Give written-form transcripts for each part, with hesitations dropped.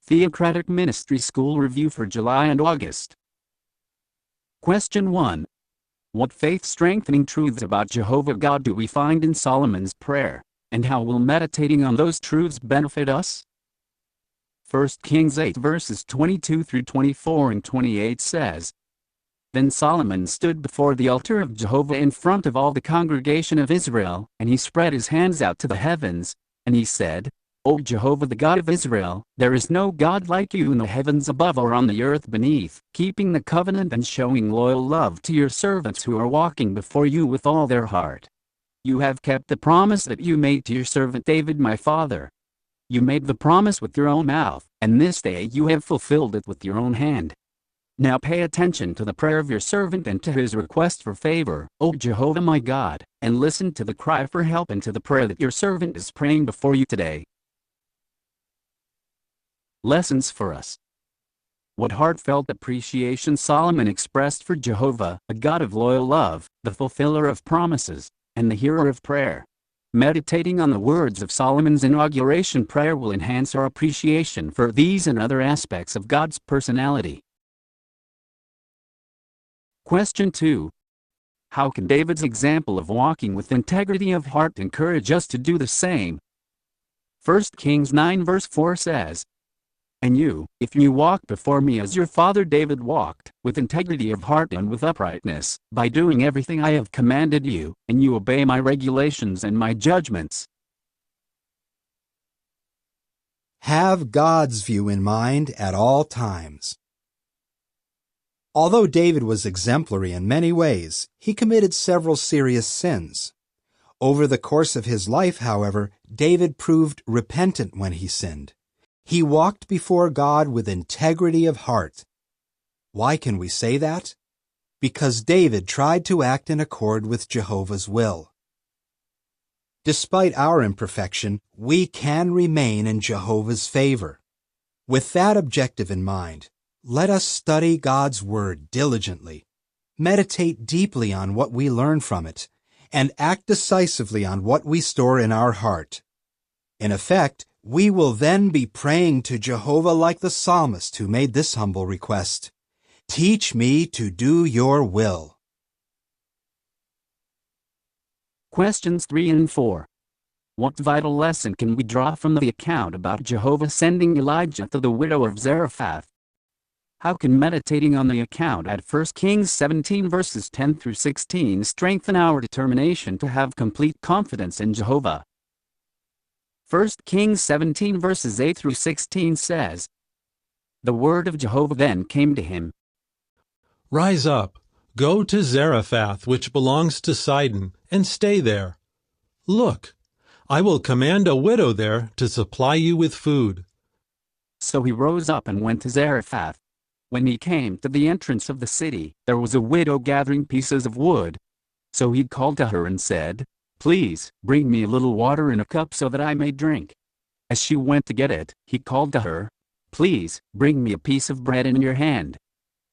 Theocratic Ministry School Review for July and August. Question 1. What faith-strengthening truths about Jehovah God do we find in Solomon's prayer, and how will meditating on those truths benefit us? 1 Kings 8 verses 22 through 24 and 28 says, Then Solomon stood before the altar of Jehovah in front of all the congregation of Israel, and he spread his hands out to the heavens, and he said, O Jehovah the God of Israel, there is no God like you in the heavens above or on the earth beneath, keeping the covenant and showing loyal love to your servants who are walking before you with all their heart. You have kept the promise that you made to your servant David my father. You made the promise with your own mouth, and this day you have fulfilled it with your own hand. Now pay attention to the prayer of your servant and to his request for favor, O Jehovah my God, and listen to the cry for help and to the prayer that your servant is praying before you today. Lessons for us. What heartfelt appreciation Solomon expressed for Jehovah, a God of loyal love, the fulfiller of promises, and the hearer of prayer. Meditating on the words of Solomon's inauguration prayer will enhance our appreciation for these and other aspects of God's personality. Question 2. How can David's example of walking with integrity of heart encourage us to do the same? 1 Kings 9 verse 4 says, And you, if you walk before me as your father David walked, with integrity of heart and with uprightness, by doing everything I have commanded you, and you obey my regulations and my judgments. Have God's view in mind at all times. Although David was exemplary in many ways, he committed several serious sins. Over the course of his life, however, David proved repentant when he sinned. He walked before God with integrity of heart. Why can we say that? Because David tried to act in accord with Jehovah's will. Despite our imperfection, we can remain in Jehovah's favor. With that objective in mind, let us study God's Word diligently, meditate deeply on what we learn from it, and act decisively on what we store in our heart. In effect, we will then be praying to Jehovah like the psalmist who made this humble request, Teach me to do your will. Questions 3 and 4. What vital lesson can we draw from the account about Jehovah sending Elijah to the widow of Zarephath? How can meditating on the account at 1 Kings 17 verses 10 through 16 strengthen our determination to have complete confidence in Jehovah? 1 Kings 17 verses 8 through 16 says, The word of Jehovah then came to him. Rise up, go to Zarephath, which belongs to Sidon, and stay there. Look, I will command a widow there to supply you with food. So he rose up and went to Zarephath. When he came to the entrance of the city, there was a widow gathering pieces of wood. So he called to her and said, Please, bring me a little water in a cup so that I may drink. As she went to get it, he called to her, Please, bring me a piece of bread in your hand.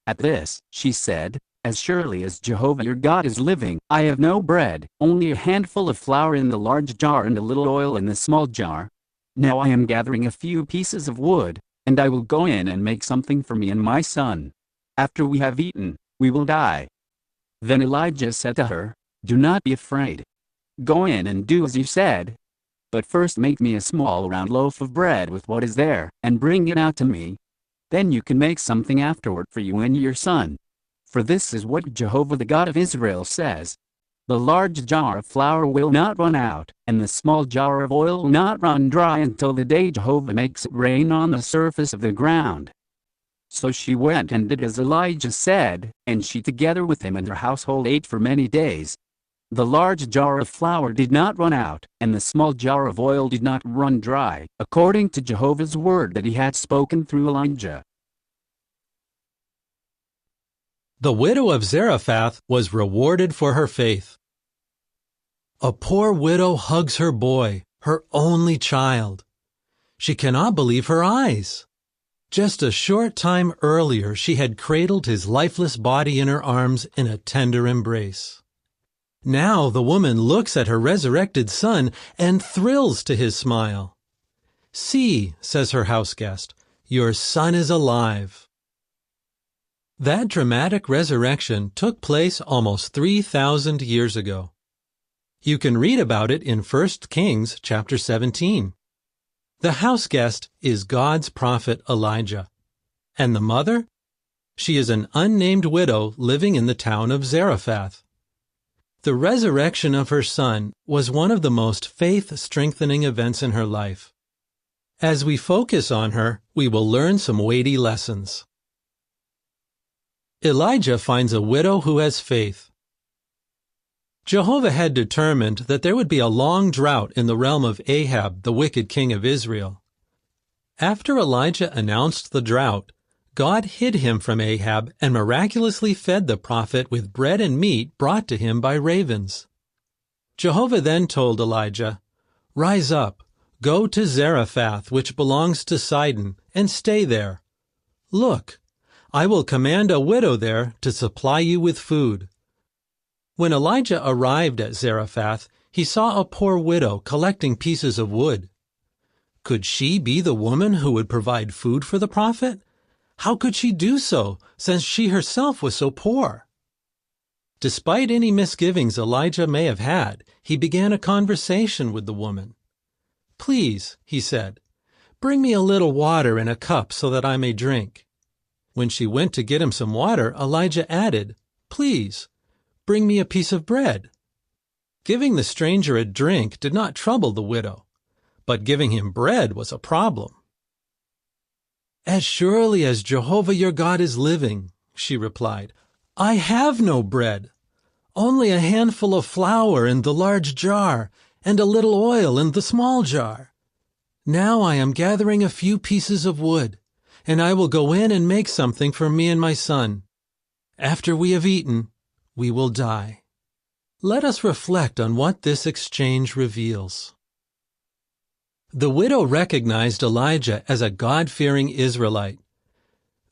At this, she said, As surely as Jehovah your God is living, I have no bread, only a handful of flour in the large jar and a little oil in the small jar. Now I am gathering a few pieces of wood, and I will go in and make something for me and my son. After we have eaten, we will die. Then Elijah said to her, Do not be afraid. Go in and do as you said. But first make me a small round loaf of bread with what is there, and bring it out to me. Then you can make something afterward for you and your son. For this is what Jehovah the God of Israel says. The large jar of flour will not run out, and the small jar of oil will not run dry until the day Jehovah makes it rain on the surface of the ground. So she went and did as Elijah said, and she together with him and her household ate for many days. The large jar of flour did not run out, and the small jar of oil did not run dry, according to Jehovah's word that he had spoken through Elijah. The widow of Zarephath was rewarded for her faith. A poor widow hugs her boy, her only child. She cannot believe her eyes. Just a short time earlier, she had cradled his lifeless body in her arms in a tender embrace. Now the woman looks at her resurrected son and thrills to his smile. See, says her houseguest, your son is alive." That dramatic resurrection took place almost 3,000 years ago. You can read about it in 1 Kings chapter 17. The house guest is God's prophet Elijah. And the mother? She is an unnamed widow living in the town of Zarephath. The resurrection of her son was one of the most faith-strengthening events in her life. As we focus on her, we will learn some weighty lessons. Elijah finds a widow who has faith. Jehovah had determined that there would be a long drought in the realm of Ahab, the wicked king of Israel. After Elijah announced the drought, God hid him from Ahab and miraculously fed the prophet with bread and meat brought to him by ravens. Jehovah then told Elijah, "Rise up, go to Zarephath, which belongs to Sidon, and stay there. Look, I will command a widow there to supply you with food." When Elijah arrived at Zarephath, he saw a poor widow collecting pieces of wood. Could she be the woman who would provide food for the prophet? How could she do so, since she herself was so poor? Despite any misgivings Elijah may have had, he began a conversation with the woman. "Please," he said, "bring me a little water in a cup so that I may drink." When she went to get him some water, Elijah added, "Please, bring me a piece of bread." Giving the stranger a drink did not trouble the widow, but giving him bread was a problem. "As surely as Jehovah your God is living," she replied, "I have no bread, only a handful of flour in the large jar and a little oil in the small jar. Now I am gathering a few pieces of wood, and I will go in and make something for me and my son. After we have eaten, we will die." Let us reflect on what this exchange reveals. The widow recognized Elijah as a God-fearing Israelite.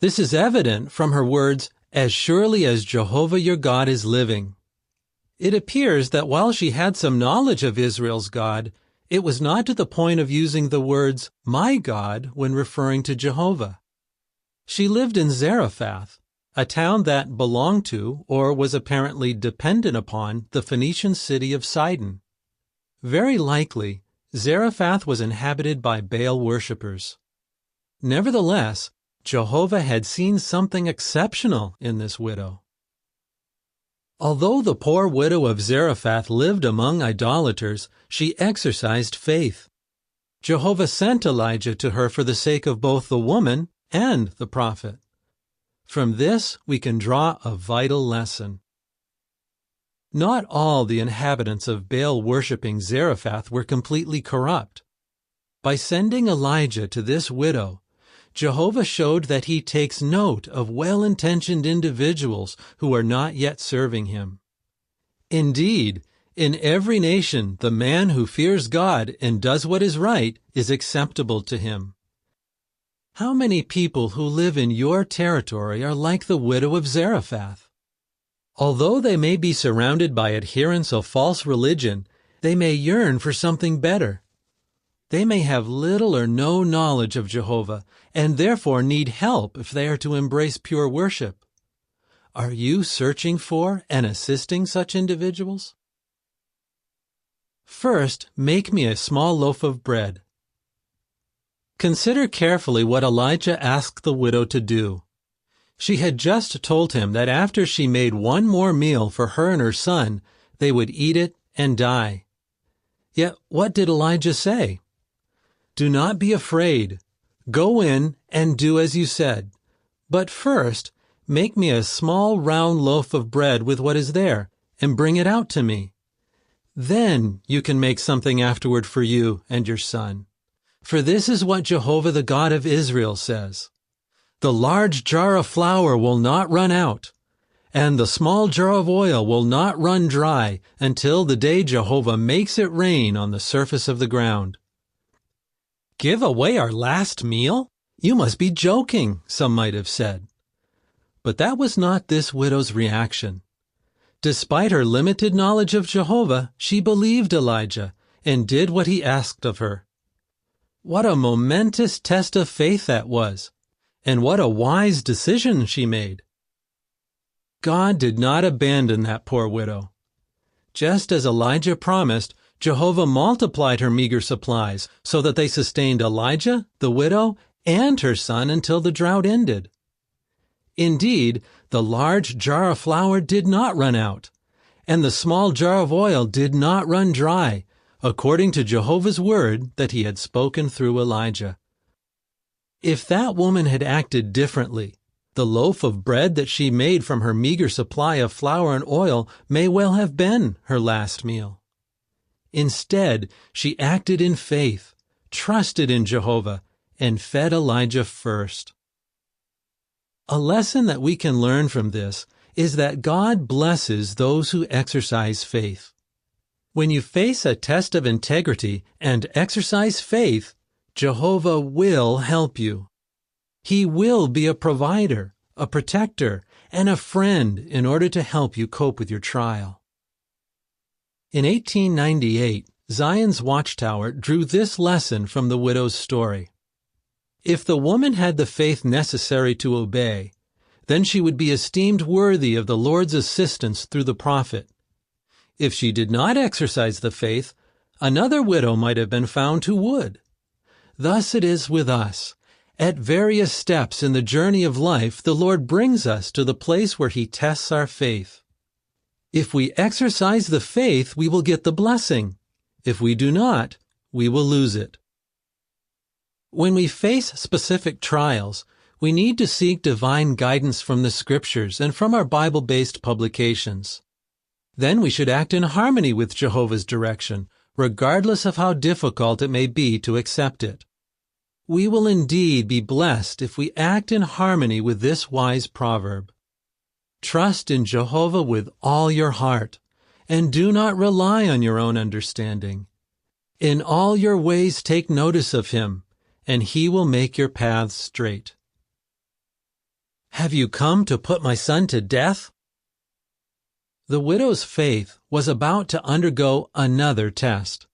This is evident from her words, "As surely as Jehovah your God is living." It appears that while she had some knowledge of Israel's God, it was not to the point of using the words, "my God," when referring to Jehovah. She lived in Zarephath, a town that belonged to, or was apparently dependent upon, the Phoenician city of Sidon. Very likely, Zarephath was inhabited by Baal worshippers. Nevertheless, Jehovah had seen something exceptional in this widow. Although the poor widow of Zarephath lived among idolaters, she exercised faith. Jehovah sent Elijah to her for the sake of both the woman and the prophet. From this, we can draw a vital lesson. Not all the inhabitants of Baal-worshipping Zarephath were completely corrupt. By sending Elijah to this widow, Jehovah showed that he takes note of well-intentioned individuals who are not yet serving him. Indeed, in every nation, the man who fears God and does what is right is acceptable to him. How many people who live in your territory are like the widow of Zarephath? Although they may be surrounded by adherents of false religion, they may yearn for something better. They may have little or no knowledge of Jehovah, and therefore need help if they are to embrace pure worship. Are you searching for and assisting such individuals? First, make me a small loaf of bread. Consider carefully what Elijah asked the widow to do. She had just told him that after she made one more meal for her and her son, they would eat it and die. Yet what did Elijah say? "Do not be afraid. Go in and do as you said. But first, make me a small round loaf of bread with what is there, and bring it out to me. Then you can make something afterward for you and your son. For this is what Jehovah the God of Israel says. The large jar of flour will not run out, and the small jar of oil will not run dry until the day Jehovah makes it rain on the surface of the ground." "Give away our last meal? You must be joking," some might have said. But that was not this widow's reaction. Despite her limited knowledge of Jehovah, she believed Elijah and did what he asked of her. What a momentous test of faith that was, and what a wise decision she made. God did not abandon that poor widow. Just as Elijah promised, Jehovah multiplied her meager supplies so that they sustained Elijah, the widow, and her son until the drought ended. Indeed, the large jar of flour did not run out, and the small jar of oil did not run dry, according to Jehovah's word that he had spoken through Elijah. If that woman had acted differently, the loaf of bread that she made from her meager supply of flour and oil may well have been her last meal. Instead, she acted in faith, trusted in Jehovah, and fed Elijah first. A lesson that we can learn from this is that God blesses those who exercise faith. When you face a test of integrity and exercise faith, Jehovah will help you. He will be a provider, a protector, and a friend in order to help you cope with your trial. In 1898, Zion's Watchtower drew this lesson from the widow's story. If the woman had the faith necessary to obey, then she would be esteemed worthy of the Lord's assistance through the prophet. If she did not exercise the faith, another widow might have been found who would. Thus it is with us. At various steps in the journey of life, the Lord brings us to the place where He tests our faith. If we exercise the faith, we will get the blessing. If we do not, we will lose it. When we face specific trials, we need to seek divine guidance from the Scriptures and from our Bible-based publications. Then we should act in harmony with Jehovah's direction, regardless of how difficult it may be to accept it. We will indeed be blessed if we act in harmony with this wise proverb. Trust in Jehovah with all your heart, and do not rely on your own understanding. In all your ways take notice of Him, and He will make your paths straight. Have you come to put my son to death? The widow's faith was about to undergo another test.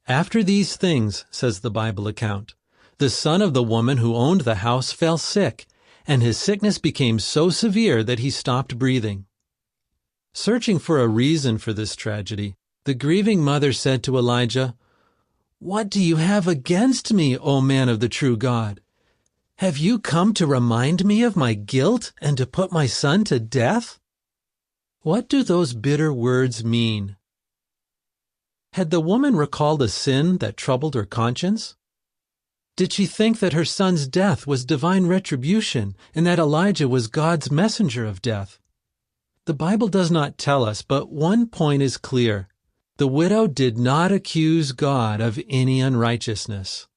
After these things, says the Bible account, the son of the woman who owned the house fell sick, and his sickness became so severe that he stopped breathing. Searching for a reason for this tragedy, the grieving mother said to Elijah, "What do you have against me, O man of the true God? Have you come to remind me of my guilt and to put my son to death?" What do those bitter words mean? Had the woman recalled a sin that troubled her conscience? Did she think that her son's death was divine retribution and that Elijah was God's messenger of death? The Bible does not tell us, but one point is clear. The widow did not accuse God of any unrighteousness.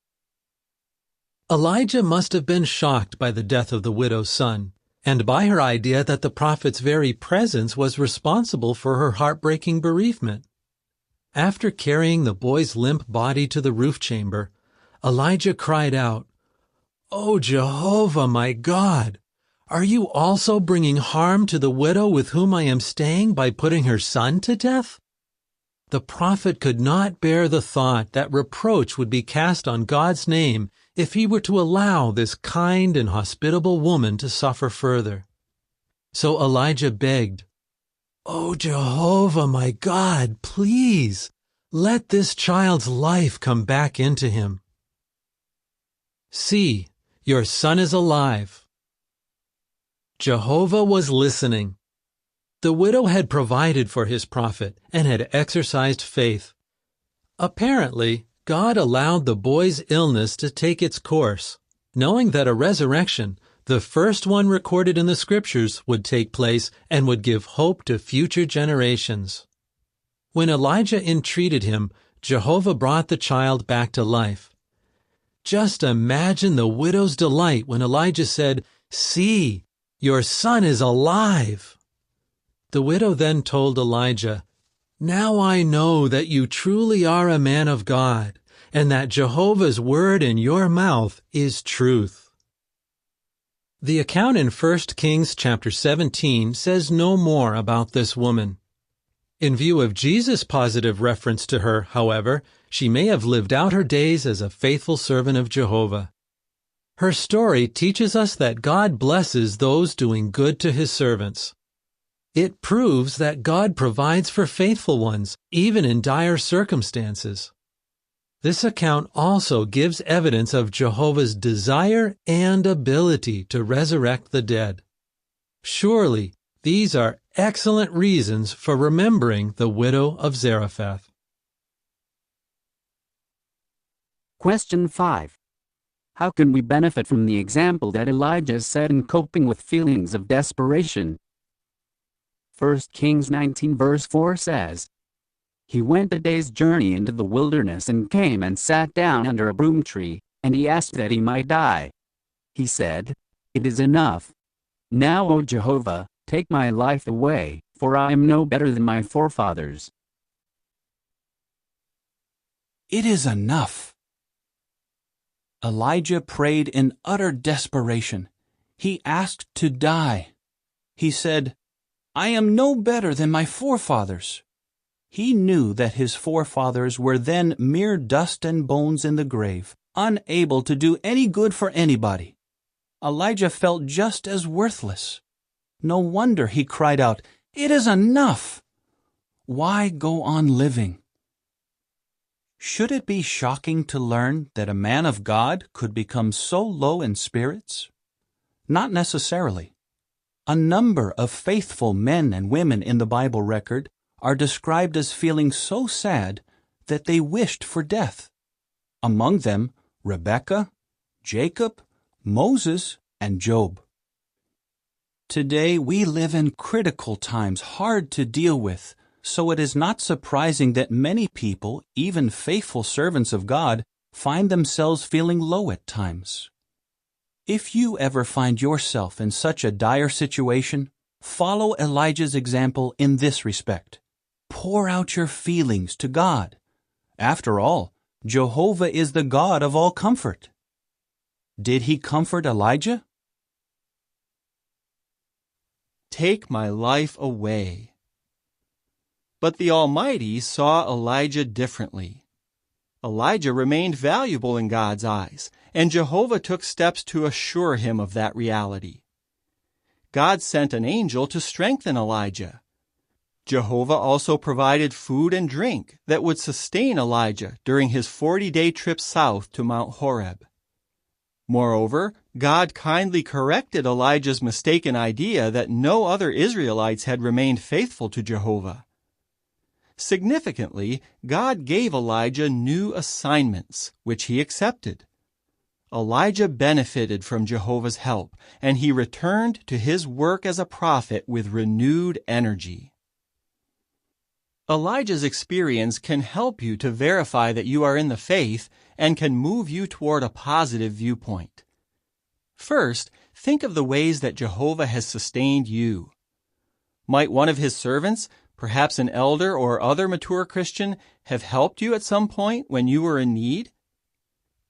Elijah must have been shocked by the death of the widow's son, and by her idea that the prophet's very presence was responsible for her heartbreaking bereavement. After carrying the boy's limp body to the roof chamber, Elijah cried out, "O Jehovah, my God, are you also bringing harm to the widow with whom I am staying by putting her son to death?" The prophet could not bear the thought that reproach would be cast on God's name if he were to allow this kind and hospitable woman to suffer further. So Elijah begged, "O Jehovah, my God, please, let this child's life come back into him." "See, your son is alive." Jehovah was listening. The widow had provided for his prophet and had exercised faith. Apparently, God allowed the boy's illness to take its course, knowing that a resurrection, the first one recorded in the Scriptures, would take place and would give hope to future generations. When Elijah entreated him, Jehovah brought the child back to life. Just imagine the widow's delight when Elijah said, "See, your son is alive." The widow then told Elijah, "Now I know that you truly are a man of God, and that Jehovah's word in your mouth is truth." The account in 1 Kings chapter 17 says no more about this woman. In view of Jesus' positive reference to her, however, She may have lived out her days as a faithful servant of Jehovah. Her story teaches us that God blesses those doing good to His servants. It proves that God provides for faithful ones, even in dire circumstances. This account also gives evidence of Jehovah's desire and ability to resurrect the dead. Surely, these are excellent reasons for remembering the widow of Zarephath. Question 5. How can we benefit from the example that Elijah set in coping with feelings of desperation? 1 Kings 19 verse 4 says, "He went a day's journey into the wilderness and came and sat down under a broom tree, and he asked that he might die. He said, 'It is enough. Now, O Jehovah, take my life away, for I am no better than my forefathers.'" It is enough. Elijah prayed in utter desperation. He asked to die. He said, "I am no better than my forefathers." He knew that his forefathers were then mere dust and bones in the grave, unable to do any good for anybody. Elijah felt just as worthless. No wonder he cried out, "It is enough!" Why go on living? Should it be shocking to learn that a man of God could become so low in spirits? Not necessarily. A number of faithful men and women in the Bible record are described as feeling so sad that they wished for death. Among them, Rebekah, Jacob, Moses, and Job. Today we live in critical times, hard to deal with, so it is not surprising that many people, even faithful servants of God, find themselves feeling low at times. If you ever find yourself in such a dire situation, follow Elijah's example in this respect. Pour out your feelings to God. After all, Jehovah is the God of all comfort. Did He comfort Elijah? Take my life away. But the Almighty saw Elijah differently. Elijah remained valuable in God's eyes, and Jehovah took steps to assure him of that reality. God sent an angel to strengthen Elijah. Jehovah also provided food and drink that would sustain Elijah during his 40-day trip south to Mount Horeb. Moreover, God kindly corrected Elijah's mistaken idea that no other Israelites had remained faithful to Jehovah. Significantly, God gave Elijah new assignments, which he accepted. Elijah benefited from Jehovah's help, and he returned to his work as a prophet with renewed energy. Elijah's experience can help you to verify that you are in the faith and can move you toward a positive viewpoint. First, think of the ways that Jehovah has sustained you. Might one of his servants, perhaps an elder or other mature Christian, have helped you at some point when you were in need?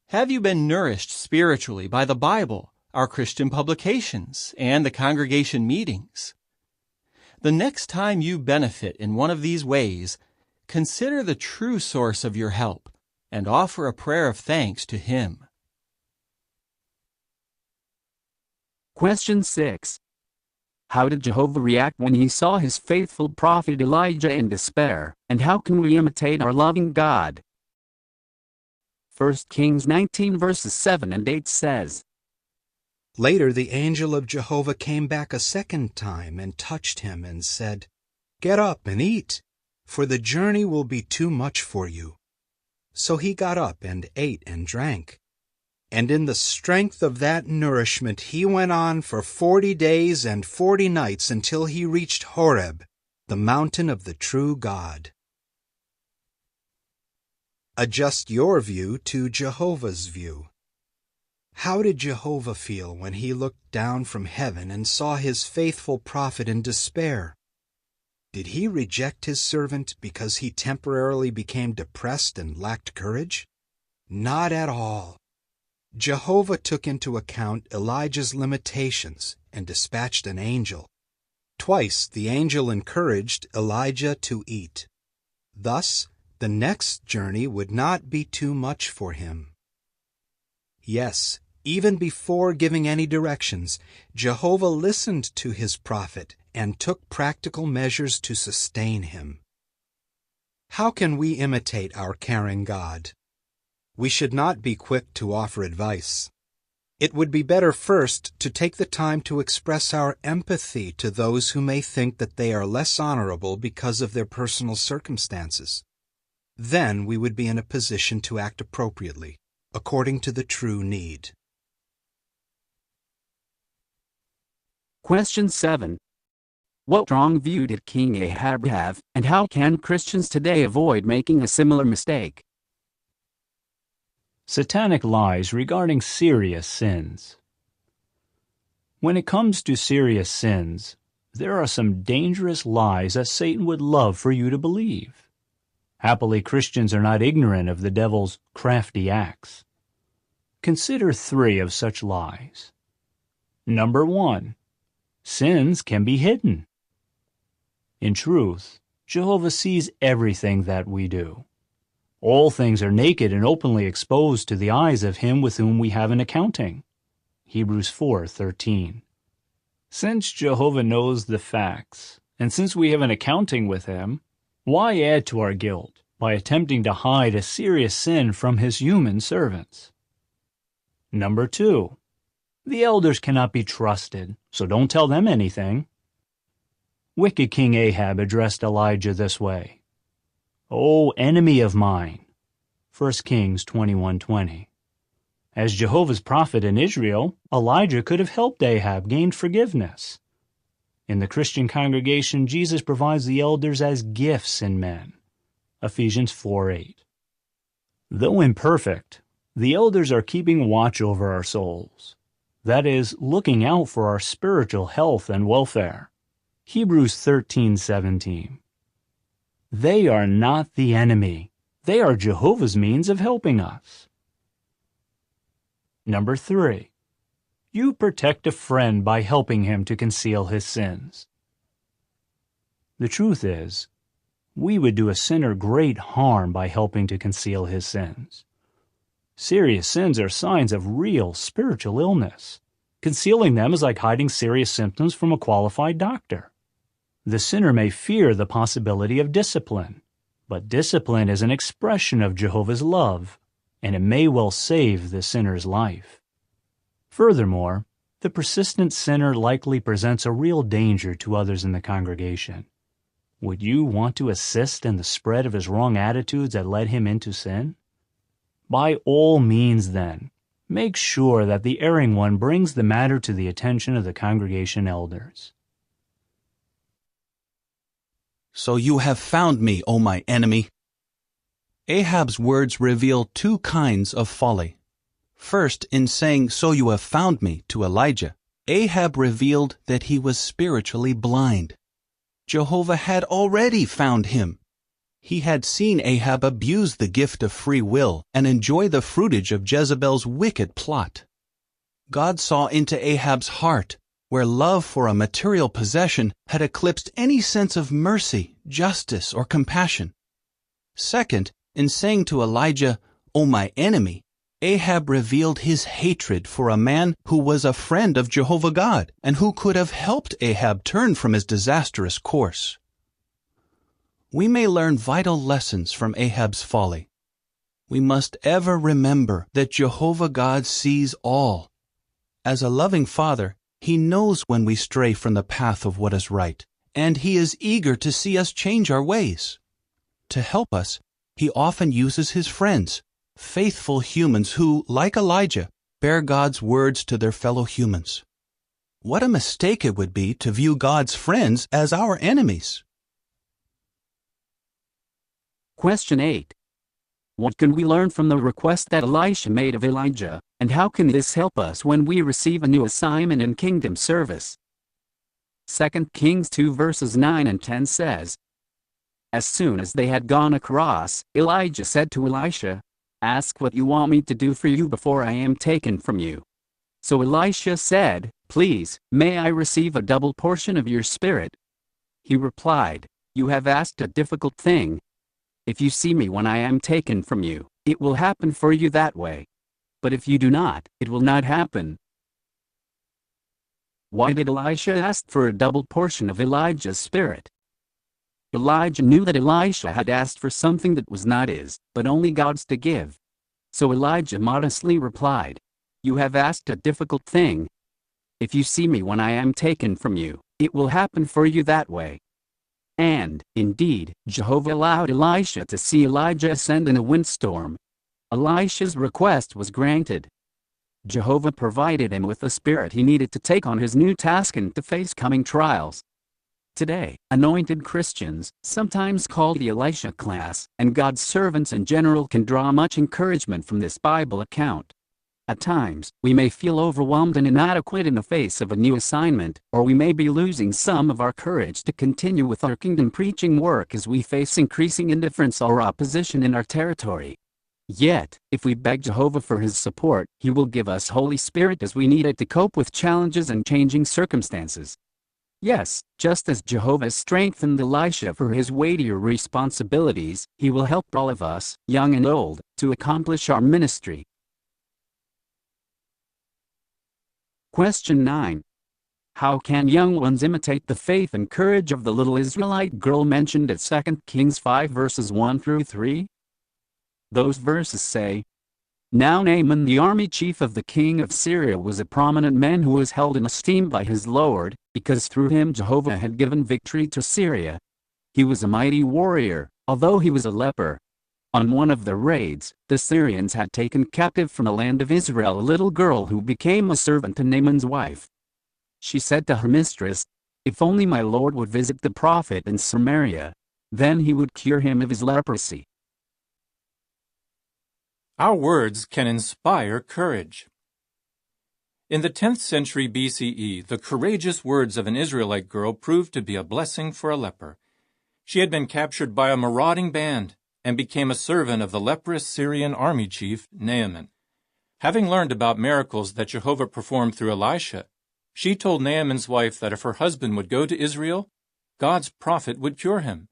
Have you been nourished spiritually by the Bible, our Christian publications, and the congregation meetings? The next time you benefit in one of these ways, consider the true source of your help and offer a prayer of thanks to Him. Question 6. How did Jehovah react when He saw His faithful prophet Elijah in despair, and how can we imitate our loving God? 1 Kings 19 verses 7 and 8 says, Later the angel of Jehovah came back a second time and touched him and said, "Get up and eat, for the journey will be too much for you." So he got up and ate and drank. And in the strength of that nourishment he went on for 40 days and 40 nights until he reached Horeb, the mountain of the true God. Adjust your view to Jehovah's view. How did Jehovah feel when he looked down from heaven and saw his faithful prophet in despair? Did he reject his servant because he temporarily became depressed and lacked courage? Not at all. Jehovah took into account Elijah's limitations and dispatched an angel. Twice the angel encouraged Elijah to eat. Thus, the next journey would not be too much for him. Yes, even before giving any directions, Jehovah listened to his prophet and took practical measures to sustain him. How can we imitate our caring God? We should not be quick to offer advice. It would be better first to take the time to express our empathy to those who may think that they are less honorable because of their personal circumstances. Then we would be in a position to act appropriately, according to the true need. Question 7. What wrong view did King Ahab have, and how can Christians today avoid making a similar mistake? Satanic lies regarding serious sins. When it comes to serious sins, there are some dangerous lies that Satan would love for you to believe. Happily, Christians are not ignorant of the devil's crafty acts. Consider 3 of such lies. Number 1. Sins can be hidden. In truth, Jehovah sees everything that we do. All things are naked and openly exposed to the eyes of him with whom we have an accounting. Hebrews 4:13. Since Jehovah knows the facts, and since we have an accounting with him, why add to our guilt by attempting to hide a serious sin from his human servants? Number 2. The elders cannot be trusted, so don't tell them anything. Wicked King Ahab addressed Elijah this way: "O enemy of mine." 1 Kings 21:20. As Jehovah's prophet in Israel, Elijah could have helped Ahab gain forgiveness. In the Christian congregation, Jesus provides the elders as gifts in men. Ephesians 4:8. Though imperfect, the elders are keeping watch over our souls. That is, looking out for our spiritual health and welfare. Hebrews 13:17. They are not the enemy. They are Jehovah's means of helping us. Number 3. You protect a friend by helping him to conceal his sins. The truth is, we would do a sinner great harm by helping to conceal his sins. Serious sins are signs of real spiritual illness. Concealing them is like hiding serious symptoms from a qualified doctor. The sinner may fear the possibility of discipline, but discipline is an expression of Jehovah's love, and it may well save the sinner's life. Furthermore, the persistent sinner likely presents a real danger to others in the congregation. Would you want to assist in the spread of his wrong attitudes that led him into sin? By all means, then, make sure that the erring one brings the matter to the attention of the congregation elders. So you have found me, O my enemy. Ahab's words reveal 2 kinds of folly. First, in saying, "So you have found me," to Elijah, Ahab revealed that he was spiritually blind. Jehovah had already found him. He had seen Ahab abuse the gift of free will and enjoy the fruitage of Jezebel's wicked plot. God saw into Ahab's heart, where love for a material possession had eclipsed any sense of mercy, justice, or compassion. Second, in saying to Elijah, "O my enemy," Ahab revealed his hatred for a man who was a friend of Jehovah God and who could have helped Ahab turn from his disastrous course. We may learn vital lessons from Ahab's folly. We must ever remember that Jehovah God sees all. As a loving father, he knows when we stray from the path of what is right, and he is eager to see us change our ways. To help us, he often uses his friends, faithful humans who, like Elijah, bear God's words to their fellow humans. What a mistake it would be to view God's friends as our enemies. Question 8. What can we learn from the request that Elisha made of Elijah, and how can this help us when we receive a new assignment in kingdom service? 2 Kings 2 verses 9 and 10 says, As soon as they had gone across, Elijah said to Elisha, Ask what you want me to do for you before I am taken from you. So Elisha said, Please, may I receive a double portion of your spirit? He replied, You have asked a difficult thing. If you see me when I am taken from you, it will happen for you that way. But if you do not, it will not happen. Why did Elisha ask for a double portion of Elijah's spirit? Elijah knew that Elisha had asked for something that was not his, but only God's to give. So Elijah modestly replied, "You have asked a difficult thing. If you see me when I am taken from you, it will happen for you that way." And, indeed, Jehovah allowed Elisha to see Elijah ascend in a windstorm. Elisha's request was granted. Jehovah provided him with the spirit he needed to take on his new task and to face coming trials. Today, anointed Christians, sometimes called the Elisha class, and God's servants in general can draw much encouragement from this Bible account. At times, we may feel overwhelmed and inadequate in the face of a new assignment, or we may be losing some of our courage to continue with our kingdom preaching work as we face increasing indifference or opposition in our territory. Yet, if we beg Jehovah for His support, He will give us Holy Spirit as we need it to cope with challenges and changing circumstances. Yes, just as Jehovah strengthened Elisha for his weightier responsibilities, He will help all of us, young and old, to accomplish our ministry. Question 9. How can young ones imitate the faith and courage of the little Israelite girl mentioned at 2 Kings 5 verses 1 through 3? Those verses say, "Now Naaman the army chief of the king of Syria was a prominent man who was held in esteem by his lord, because through him Jehovah had given victory to Syria. He was a mighty warrior, although he was a leper. On one of the raids, the Syrians had taken captive from the land of Israel a little girl who became a servant to Naaman's wife. She said to her mistress, 'If only my lord would visit the prophet in Samaria, then he would cure him of his leprosy.'" Our words can inspire courage. In the 10th century BCE, the courageous words of an Israelite girl proved to be a blessing for a leper. She had been captured by a marauding band and became a servant of the leprous Syrian army chief, Naaman. Having learned about miracles that Jehovah performed through Elisha, she told Naaman's wife that if her husband would go to Israel, God's prophet would cure him.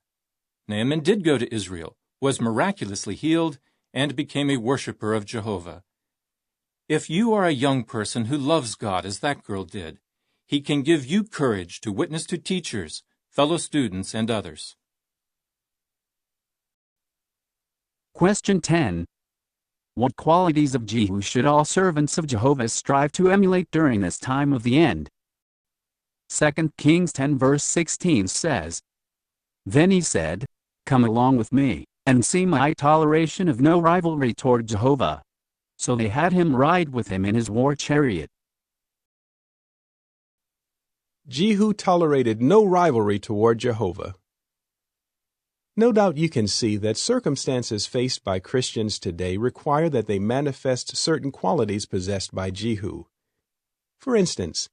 Naaman did go to Israel, was miraculously healed, and became a worshiper of Jehovah. If you are a young person who loves God as that girl did, He can give you courage to witness to teachers, fellow students, and others. Question 10. What qualities of Jehu should all servants of Jehovah strive to emulate during this time of the end? 2 Kings 10 verse 16 says, "Then he said, 'Come along with me, and see my toleration of no rivalry toward Jehovah.' So they had him ride with him in his war chariot." Jehu tolerated no rivalry toward Jehovah. No doubt you can see that circumstances faced by Christians today require that they manifest certain qualities possessed by Jehu. For instance,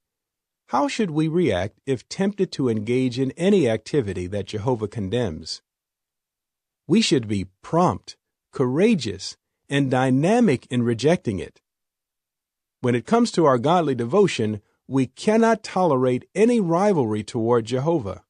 how should we react if tempted to engage in any activity that Jehovah condemns? We should be prompt, courageous, and dynamic in rejecting it. When it comes to our godly devotion, we cannot tolerate any rivalry toward Jehovah.